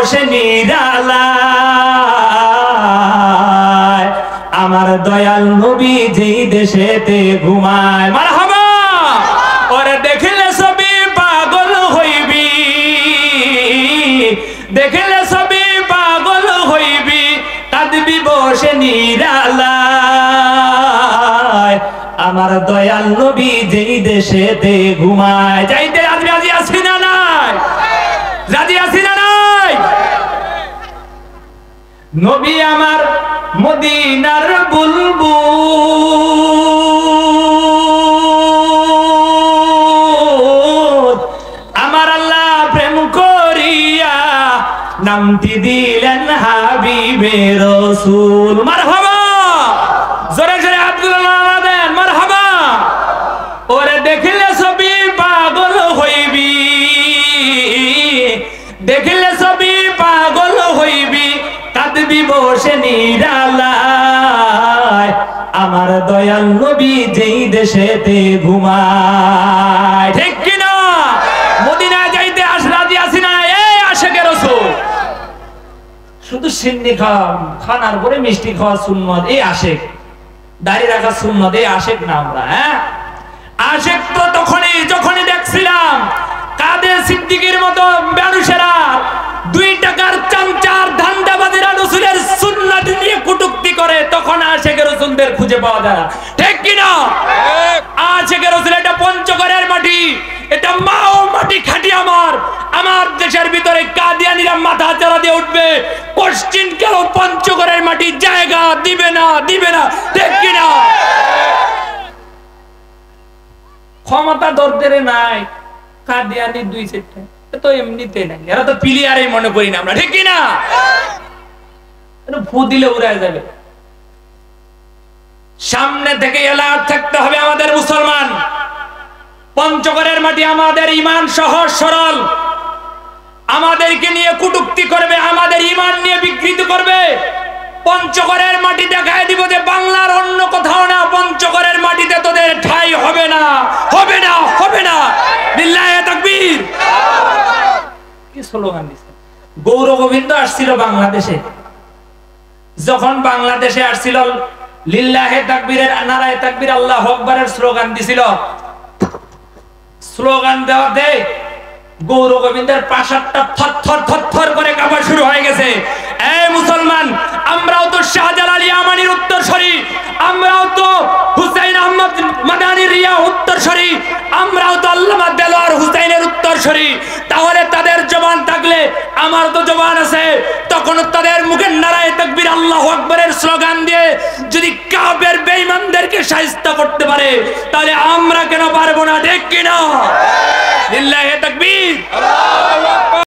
বসে নিরালায়, আমার দয়াল নবী যেই দেশেতে ঘুমায়। মারহাবা। ওরে দেখিলে সবই পাগল হইবি, দেখিলে সবই পাগল হইবি, কাঁদবি বসে নিরালায়, আমার দয়াল নবী যেই দেশেতে ঘুমায়। যাইতে রাজি আছি না নাই? রাজি আছি না নাই? নবী আমার মদিনার বুলবুল, আমার আল্লাহ প্রেম করিয়া নামটি দিলেন হাবিবে রাসূল। মারহাবা। জোরে জোরে আব্দুল্লাহ দেন মারহাবা। ওরে দেখিলে সবই পাগল হইবি, দেখিলে সবই পাগল হইবি, কাঁদবি বসে নিরালায়, আমার দয়াল নবী যেই দেশেতে ঘুমায়। ঠিক কিনা? মদিনায় যাইতে রাজি আছি না? এই আশিকে রাসূল। শুধু সিন্নি খানার পরে মিষ্টি খাওয়া সুন্নত, এই আশিক। দাড়ি রাখা সুন্নত, এই আশিক না আমরা। হ্যাঁ, আশিক তো তখনই যখনই দেখছিলাম কাদের সিদ্দিকীর মতো মানুষেরা 2 টাকার চামচার ধান্দাবাজেরা রাসূলের সুন্নাত নিয়ে কটূক্তি করে, তখন আশিকে রাসূলদের খুঁজে পাওয়া যায় না। ঠিক কি না? আশিকে রাসূল এটা পঞ্চগড়ের মাটি, এটা মাও মাটি খাঁটি। আমার দেশের ভিতরে কাদিয়ানীরা মাথা চারা দিয়ে উঠবে, পশ্চিম কেন পঞ্চগড়ের মাটি জায়গা দিবে না, দিবে না। ঠিক কি না? ক্ষমতা দরদের নাই, কাদিয়ানি 2-4টা তো এমনিতে নাই, এরা তো প্লেয়ারই মনে করি না আমরা। ঠিক কি না? ফু দিলে উড়ায় যাবে। সামনে থেকে এলার্ট থাকতে হবে আমাদের মুসলমান। পঞ্চগড়ের মাটি আমাদের ঈমান সহজ সরল, আমাদেরকে নিয়ে কটূক্তি করবে, আমাদের ঈমান নিয়ে বিকৃতি করবে। পঞ্চগড়ের মাটি দেখায় দিব যে বাংলার অন্য কোথাও না, পঞ্চগড়ের মাটিতে তোদের ঠাঁই হবে না, হবে না, হবে না। লিল্লাহে তাকবীর। কি স্লোগান দিছে? গৌর গোবিন্দ আসছিল বাংলাদেশে, যখন বাংলাদেশে আসছিল লিল্লাহে তাকবীরের নারায়ে তাকবীর আল্লাহু আকবারের স্লোগান দিছিল। স্লোগান দেওয়াতে গৌর গোবিন্দের প্রাসাদটা থরথর থরথর করে কাঁপা শুরু হয়ে গেছে। এই মুসলমান, আমরাও তো শাহজালাল ইয়ামানির উত্তরসূরি, আমরাও তো হুসাইন আহমদ মাদানী রিয়া উত্তরসূরি, আমরাও তো আল্লামা দেলোয়ার হুসাইনের উত্তরসূরি। তাহলে তাদের জবান থাকলে আমার তো জবান আছে, তখন তাদের মুখে নারায়ে তাকবীর আল্লাহু আকবারের স্লোগান দিয়ে যদি কাফের বেঈমানদেরকে শায়েস্তা করতে পারে, তাহলে আমরা কেন পারবো না? ঠিক কি না? লিল্লাহে তাকবীর।